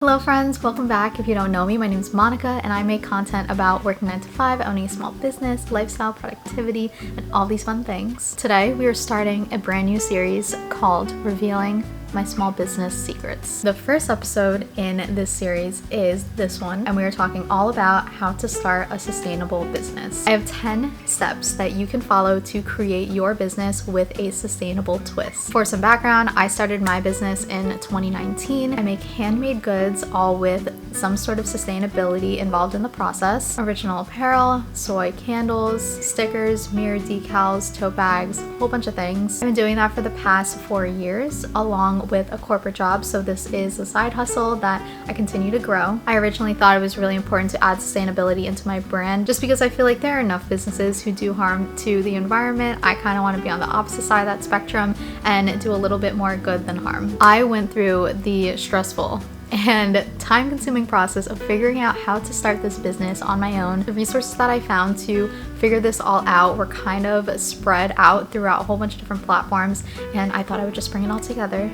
Hello friends, welcome back. If you don't know me, my name is Monica and I make content about working 9 to 5, owning a small business, lifestyle, productivity, and all these fun things. Today we are starting a brand new series called Revealing My Small Business Secrets. The first episode in this series is this one, and we are talking all about how to start a sustainable business. I have 10 steps that you can follow to create your business with a sustainable twist. For some background, I started my business in 2019. I make handmade goods, all with some sort of sustainability involved in the process. Original apparel, soy candles, stickers, mirror decals, tote bags, a whole bunch of things. I've been doing that for the past 4 years, along with a corporate job, so this is a side hustle that I continue to grow. I originally thought it was really important to add sustainability into my brand just because I feel like there are enough businesses who do harm to the environment. I kind of want to be on the opposite side of that spectrum and do a little bit more good than harm. I went through the stressful and time-consuming process of figuring out how to start this business on my own. The resources that I found to figure this all out were kind of spread out throughout a whole bunch of different platforms, and I thought I would just bring it all together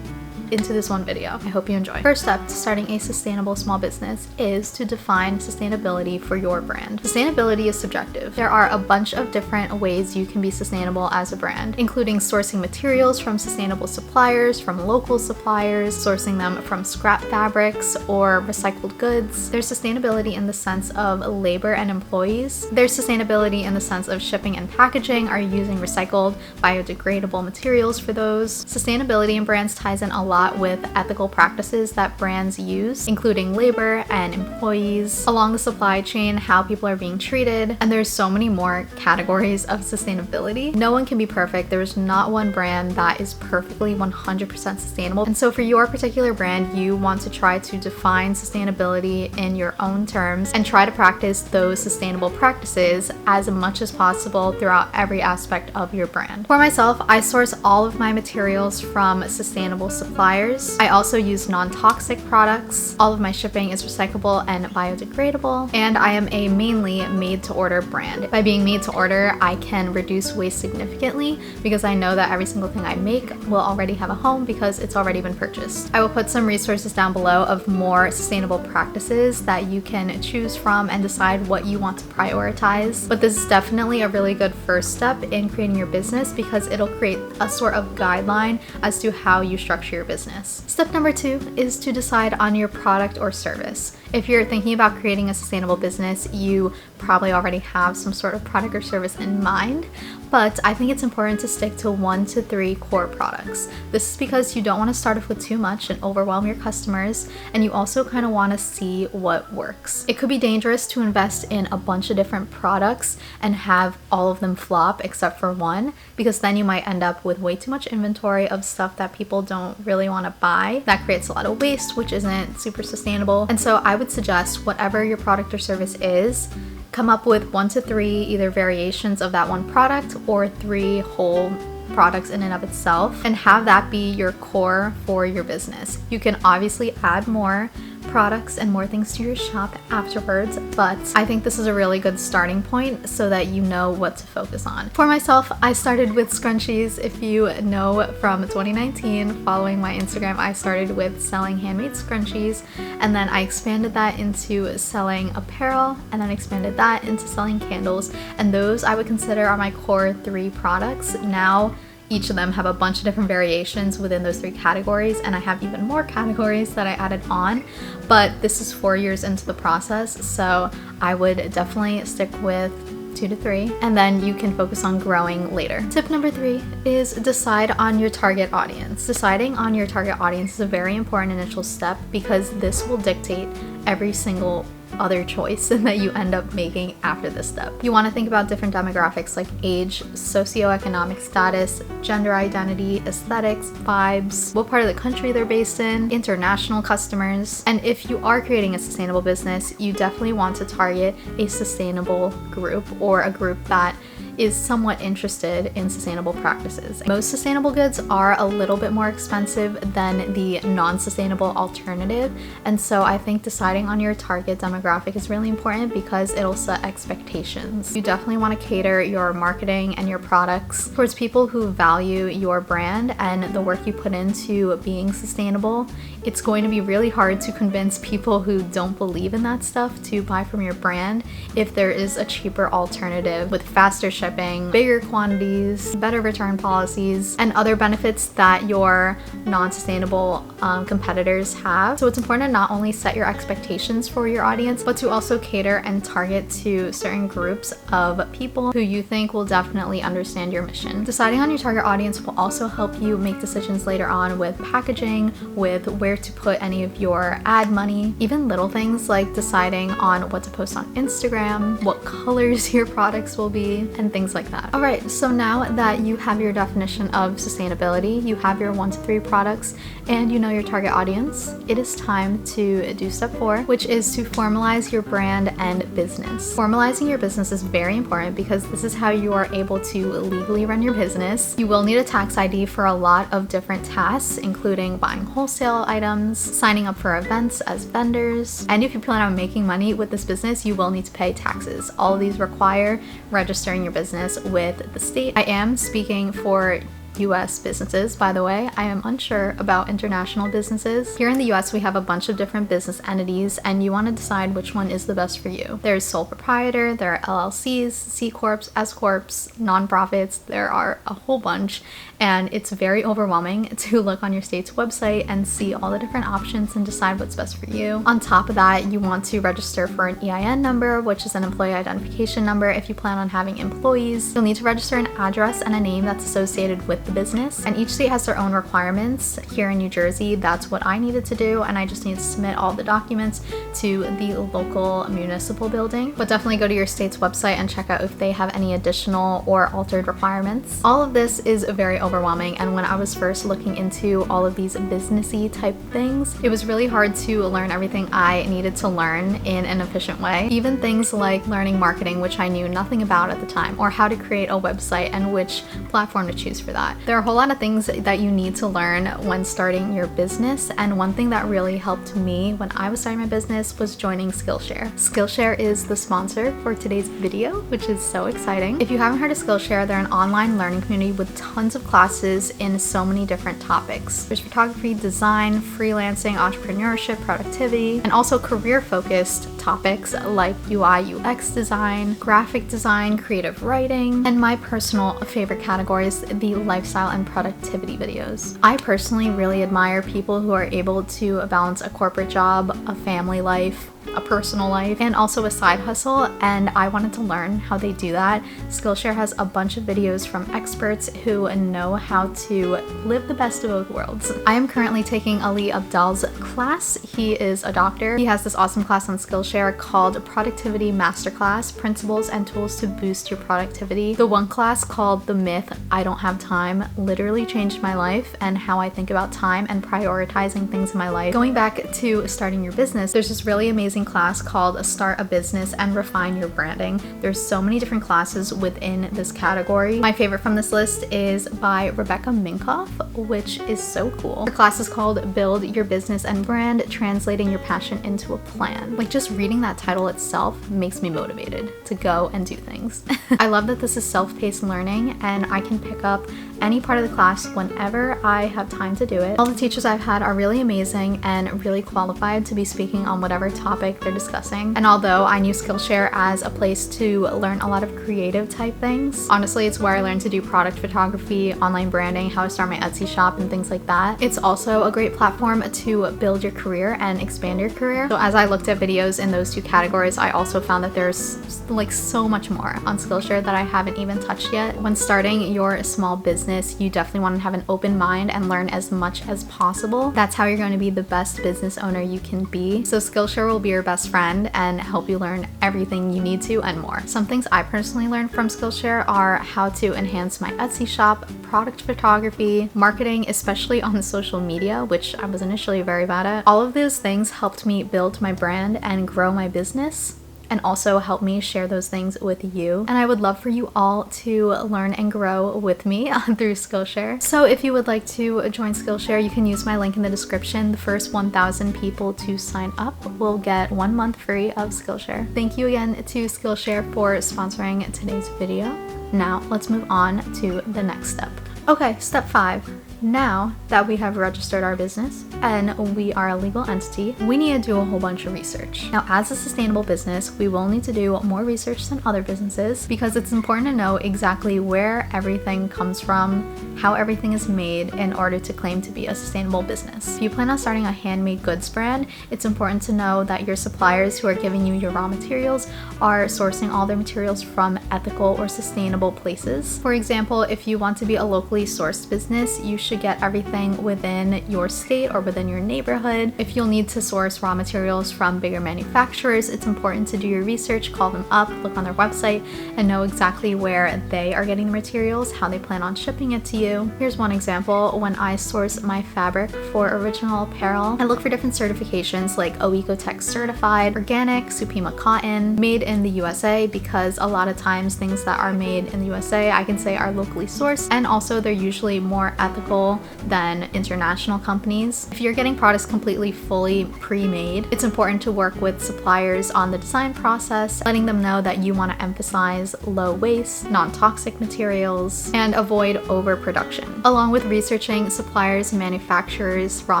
into this one video. I hope you enjoy. First step to starting a sustainable small business is to define sustainability for your brand. Sustainability is subjective. There are a bunch of different ways you can be sustainable as a brand, including sourcing materials from sustainable suppliers, from local suppliers, sourcing them from scrap fabrics or recycled goods. There's sustainability in the sense of labor and employees. There's sustainability in the sense of shipping and packaging. Are you using recycled, biodegradable materials for those? Sustainability in brands ties in a lot with ethical practices that brands use, including labor and employees, along the supply chain, how people are being treated, and there's so many more categories of sustainability. No one can be perfect. There's not one brand that is perfectly 100% sustainable. And so for your particular brand, you want to try to define sustainability in your own terms and try to practice those sustainable practices as much as possible throughout every aspect of your brand. For myself, I source all of my materials from sustainable suppliers. I also use non-toxic products. All of my shipping is recyclable and biodegradable, and I am a mainly made-to-order brand. By being made to order, I can reduce waste significantly because I know that every single thing I make will already have a home because it's already been purchased. I will put some resources down below of more sustainable practices that you can choose from and decide what you want to prioritize. But this is definitely a really good first step in creating your business because it'll create a sort of guideline as to how you structure your business. Step number 2 is to decide on your product or service. If you're thinking about creating a sustainable business, you probably already have some sort of product or service in mind, but I think it's important to stick to 1 to 3 core products. This is because you don't want to start off with too much and overwhelm your customers, and you also kind of want to see what works. It could be dangerous to invest in a bunch of different products and have all of them flop except for one, because then you might end up with way too much inventory of stuff that people don't really want to buy. That creates a lot of waste, which isn't super sustainable. And so I would suggest whatever your product or service is, come up with 1 to 3 either variations of that one product or 3 whole products in and of itself, and have that be your core for your business. You can obviously add more products and more things to your shop afterwards, but I think this is a really good starting point so that you know what to focus on. For myself, I started with scrunchies. If you know from 2019, following my Instagram, I started with selling handmade scrunchies, and then I expanded that into selling apparel, and then expanded that into selling candles, and those I would consider are my core 3 products. Now each of them have a bunch of different variations within those 3 categories, and I have even more categories that I added on, but this is 4 years into the process, so I would definitely stick with 2 to 3, and then you can focus on growing later. Tip number 3 is decide on your target audience. Deciding on your target audience is a very important initial step because this will dictate every single other choice that you end up making after this step. You want to think about different demographics like age, socioeconomic status, gender identity, aesthetics, vibes, what part of the country they're based in, international customers. And if you are creating a sustainable business, you definitely want to target a sustainable group or a group that is somewhat interested in sustainable practices. Most sustainable goods are a little bit more expensive than the non-sustainable alternative, and so I think deciding on your target demographic is really important because it'll set expectations. You definitely want to cater your marketing and your products towards people who value your brand and the work you put into being sustainable. It's going to be really hard to convince people who don't believe in that stuff to buy from your brand if there is a cheaper alternative with faster shipping, bigger quantities, better return policies, and other benefits that your non-sustainable competitors have. So it's important to not only set your expectations for your audience, but to also cater and target to certain groups of people who you think will definitely understand your mission. Deciding on your target audience will also help you make decisions later on with packaging, with where to put any of your ad money, even little things like deciding on what to post on Instagram, what colors your products will be, and things like that. All right, so now that you have your definition of sustainability, you have your 1 to 3 products, and you know your target audience, it is time to do step 4, which is to formalize your brand and business. Formalizing your business is very important because this is how you are able to legally run your business. You will need a tax ID for a lot of different tasks, including buying wholesale items, signing up for events as vendors, and if you plan on making money with this business, you will need to pay taxes. All of these require registering your business with the state. I am speaking for US businesses, by the way. I am unsure about international businesses. Here in the US, we have a bunch of different business entities, and you want to decide which one is the best for you. There's sole proprietor, there are LLCs, C corps, S corps, nonprofits. There are a whole bunch, and it's very overwhelming to look on your state's website and see all the different options and decide what's best for you. On top of that, you want to register for an EIN number, which is an employee identification number if you plan on having employees. You'll need to register an address and a name that's associated with the business, and each state has their own requirements. Here in New Jersey, that's what I needed to do, and I just need to submit all the documents to the local municipal building. But definitely go to your state's website and check out if they have any additional or altered requirements. All of this is very overwhelming, and when I was first looking into all of these businessy type things, it was really hard to learn everything I needed to learn in an efficient way. Even things like learning marketing, which I knew nothing about at the time, or how to create a website and which platform to choose for that. There are a whole lot of things that you need to learn when starting your business, and one thing that really helped me when I was starting my business was joining Skillshare. Skillshare is the sponsor for today's video, which is so exciting. If you haven't heard of Skillshare, they're an online learning community with tons of classes in so many different topics. There's photography, design, freelancing, entrepreneurship, productivity, and also career-focused topics like UI, UX design, graphic design, creative writing, and my personal favorite categories, the lifestyle and productivity videos. I personally really admire people who are able to balance a corporate job, a family life, a personal life, and also a side hustle, and I wanted to learn how they do that. Skillshare has a bunch of videos from experts who know how to live the best of both worlds. I am currently taking Ali Abdal's class. He is a doctor. He has this awesome class on Skillshare called Productivity Masterclass, Principles and Tools to Boost Your Productivity. The one class called The Myth, I Don't Have Time, literally changed my life and how I think about time and prioritizing things in my life. Going back to starting your business, there's this really amazing class called Start a Business and Refine Your Branding. There's so many different classes within this category. My favorite from this list is by Rebecca Minkoff, which is so cool. Her class is called Build Your Business and Brand, Translating Your Passion into a Plan. Like, just reading that title itself makes me motivated to go and do things. I love that this is self-paced learning and I can pick up any part of the class whenever I have time to do it. All the teachers I've had are really amazing and really qualified to be speaking on whatever topic they're discussing. And although I knew Skillshare as a place to learn a lot of creative type things, honestly, it's where I learned to do product photography, online branding, how to start my Etsy shop, and things like that. It's also a great platform to build your career and expand your career. So as I looked at videos in those two categories, I also found that there's like so much more on Skillshare that I haven't even touched yet. When starting your small business, you definitely want to have an open mind and learn as much as possible. That's how you're going to be the best business owner you can be. So Skillshare will be your best friend and help you learn everything you need to and more. Some things I personally learned from Skillshare are how to enhance my Etsy shop, product photography, marketing, especially on social media, which I was initially very bad at. All of those things helped me build my brand and grow my business. and also help me share those things with you. And I would love for you all to learn and grow with me through Skillshare. So if you would like to join Skillshare, you can use my link in the description. The first 1,000 people to sign up will get 1 month free of Skillshare. Thank you again to Skillshare for sponsoring today's video. Now let's move on to the next step. Okay, step 5. Now that we have registered our business and we are a legal entity, we need to do a whole bunch of research. Now, as a sustainable business, we will need to do more research than other businesses because it's important to know exactly where everything comes from, how everything is made in order to claim to be a sustainable business. If you plan on starting a handmade goods brand, it's important to know that your suppliers who are giving you your raw materials are sourcing all their materials from ethical or sustainable places. For example, if you want to be a locally sourced business, you should get everything within your state or within your neighborhood. If you'll need to source raw materials from bigger manufacturers, it's important to do your research, call them up, look on their website, and know exactly where they are getting the materials, how they plan on shipping it to you. Here's one example. When I source my fabric for original apparel, I look for different certifications like OECOTEX certified, organic, Supima cotton, made in the USA, because a lot of times things that are made in the USA, I can say are locally sourced, and also they're usually more ethical than international companies. If you're getting products completely fully pre-made, it's important to work with suppliers on the design process, letting them know that you want to emphasize low waste, non-toxic materials, and avoid overproduction. Along with researching suppliers, manufacturers, raw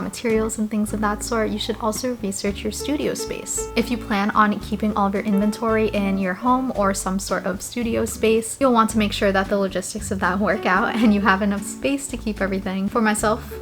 materials, and things of that sort, you should also research your studio space. If you plan on keeping all of your inventory in your home or some sort of studio space, you'll want to make sure that the logistics of that work out and you have enough space to keep everything. For myself,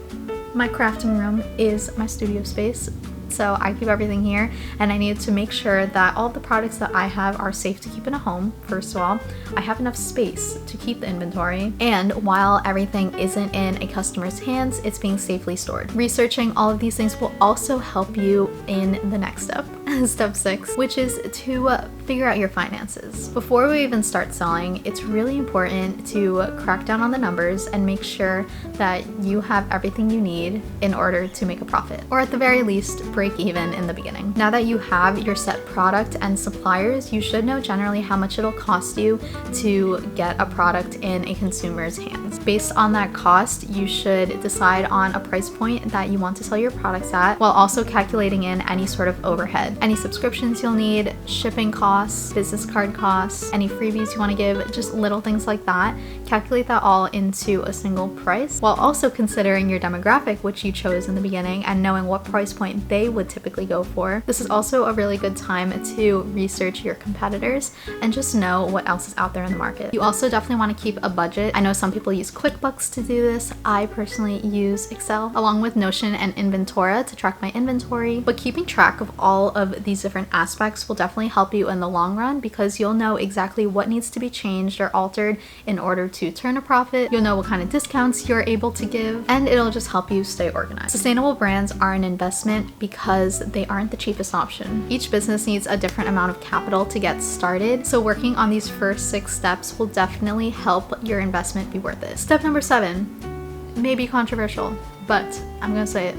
my crafting room is my studio space. So I keep everything here, and I need to make sure that all the products that I have are safe to keep in a home. First of all, I have enough space to keep the inventory, and while everything isn't in a customer's hands, it's being safely stored. Researching all of these things will also help you in the next step, step 6, which is to figure out your finances. Before we even start selling, it's really important to crack down on the numbers and make sure that you have everything you need in order to make a profit, or at the very least, break even in the beginning. Now that you have your set product and suppliers, you should know generally how much it'll cost you to get a product in a consumer's hands. Based on that cost, you should decide on a price point that you want to sell your products at, while also calculating in any sort of overhead, any subscriptions you'll need, shipping costs, business card costs, any freebies you want to give, just little things like that. Calculate that all into a single price, while also considering your demographic, which you chose in the beginning, and knowing what price point they would typically go for. This is also a really good time to research your competitors and just know what else is out there in the market. You also definitely want to keep a budget. I know some people use QuickBooks to do this. I personally use Excel along with Notion and Inventora to track my inventory, but keeping track of all of these different aspects will definitely help you in the long run because you'll know exactly what needs to be changed or altered in order to turn a profit. You'll know what kind of discounts you're able to give, and it'll just help you stay organized. Sustainable brands are an investment because they aren't the cheapest option. Each business needs a different amount of capital to get started, so working on these first 6 steps will definitely help your investment be worth it. Step number 7 may be controversial, but I'm gonna say it.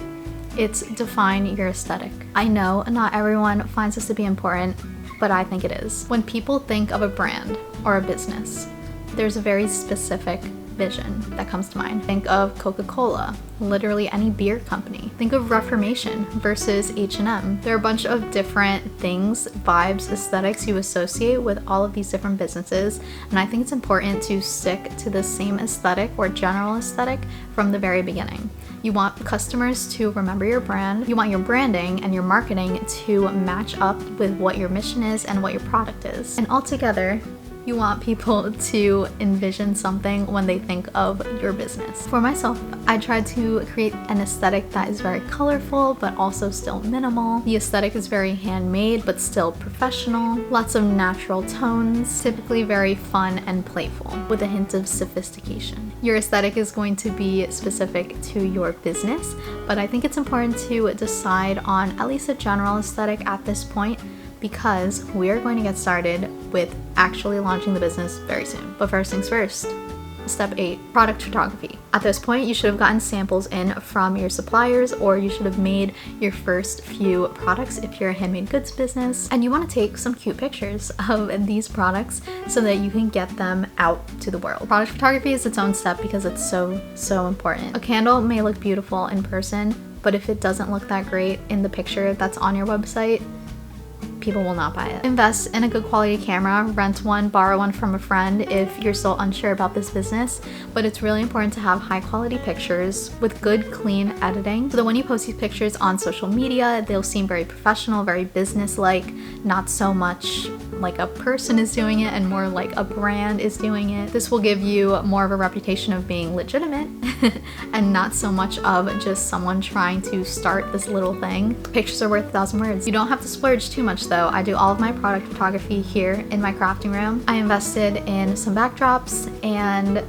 It's define your aesthetic. I know not everyone finds this to be important, but I think it is. When people think of a brand or a business, there's a very specific vision that comes to mind. Think of Coca-Cola, literally any beer company. Think of Reformation versus H&M. There are a bunch of different things, vibes, aesthetics you associate with all of these different businesses, and I think it's important to stick to the same aesthetic or general aesthetic from the very beginning. You want customers to remember your brand. You want your branding and your marketing to match up with what your mission is and what your product is. And altogether, you want people to envision something when they think of your business. For myself, I tried to create an aesthetic that is very colorful, but also still minimal. The aesthetic is very handmade, but still professional. Lots of natural tones, typically very fun and playful, with a hint of sophistication. Your aesthetic is going to be specific to your business, but I think it's important to decide on at least a general aesthetic at this point, because we are going to get started with actually launching the business very soon. But first things first, Step 8, product photography. At this point, you should have gotten samples in from your suppliers, or you should have made your first few products if you're a handmade goods business. And you want to take some cute pictures of these products so that you can get them out to the world. Product photography is its own step because it's so important. A candle may look beautiful in person, but if it doesn't look that great in the picture that's on your website, people will not buy it. Invest in a good quality camera, rent one, borrow one from a friend if you're still unsure about this business, but it's really important to have high quality pictures with good, clean editing so that when you post these pictures on social media, they'll seem very professional, very business-like, not so much like a person is doing it and more like a brand is doing it. This will give you more of a reputation of being legitimate and not so much of just someone trying to start this little thing. Pictures are worth 1,000 words. You don't have to splurge too much though. I do all of my product photography here in my crafting room. I invested in some backdrops and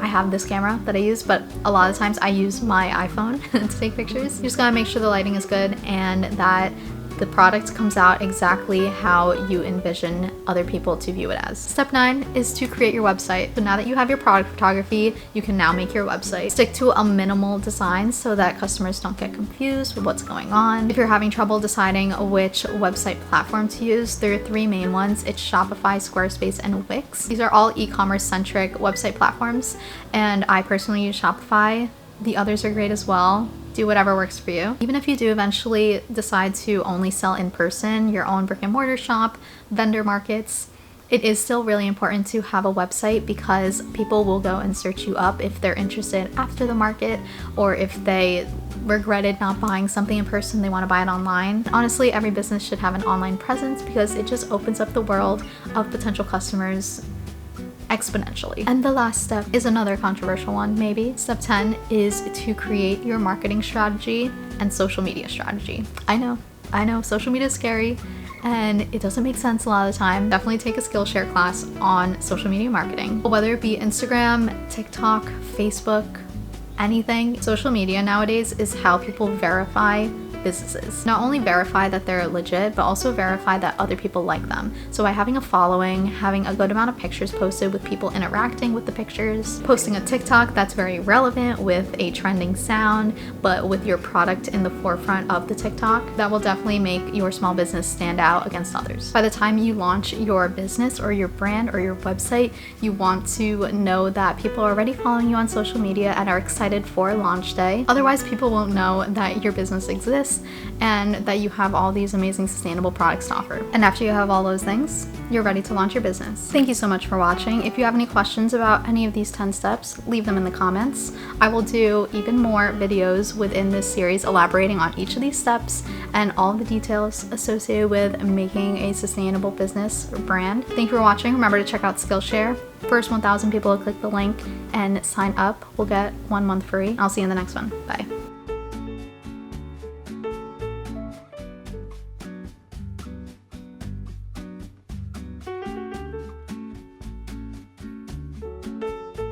I have this camera that I use, but a lot of times I use my iPhone to take pictures. You just gotta make sure the lighting is good and that the product comes out exactly how you envision other people to view it as. Step 9 is to create your website. So now that you have your product photography, you can now make your website. Stick to a minimal design so that customers don't get confused with what's going on. If you're having trouble deciding which website platform to use, there are 3 main ones. It's Shopify, Squarespace, and Wix. These are all e-commerce centric website platforms, and I personally use Shopify. The others are great as well. Do whatever works for you. Even if you do eventually decide to only sell in person, your own brick and mortar shop, vendor markets, it is still really important to have a website because people will go and search you up if they're interested after the market, or if they regretted not buying something in person, they want to buy it online. Honestly, every business should have an online presence because it just opens up the world of potential customers exponentially. And the last step is another controversial one, maybe. Step 10 is to create your marketing strategy and social media strategy. I know, social media is scary and it doesn't make sense a lot of the time. Definitely take a Skillshare class on social media marketing. Whether it be Instagram, TikTok, Facebook, anything. Social media nowadays is how people verify businesses. Not only verify that they're legit, but also verify that other people like them. So by having a following, having a good amount of pictures posted with people interacting with the pictures, posting a TikTok that's very relevant with a trending sound, but with your product in the forefront of the TikTok, that will definitely make your small business stand out against others. By the time you launch your business or your brand or your website, you want to know that people are already following you on social media and are excited for launch day. Otherwise, people won't know that your business exists and that you have all these amazing sustainable products to offer. And after you have all those things, you're ready to launch your business. Thank you so much for watching. If you have any questions about any of these 10 steps, leave them in the comments. I will do even more videos within this series elaborating on each of these steps and all the details associated with making a sustainable business or brand. Thank you for watching. Remember to check out Skillshare. First 1,000 people to click the link and sign up will get 1 month free. I'll see you in the next one. Bye.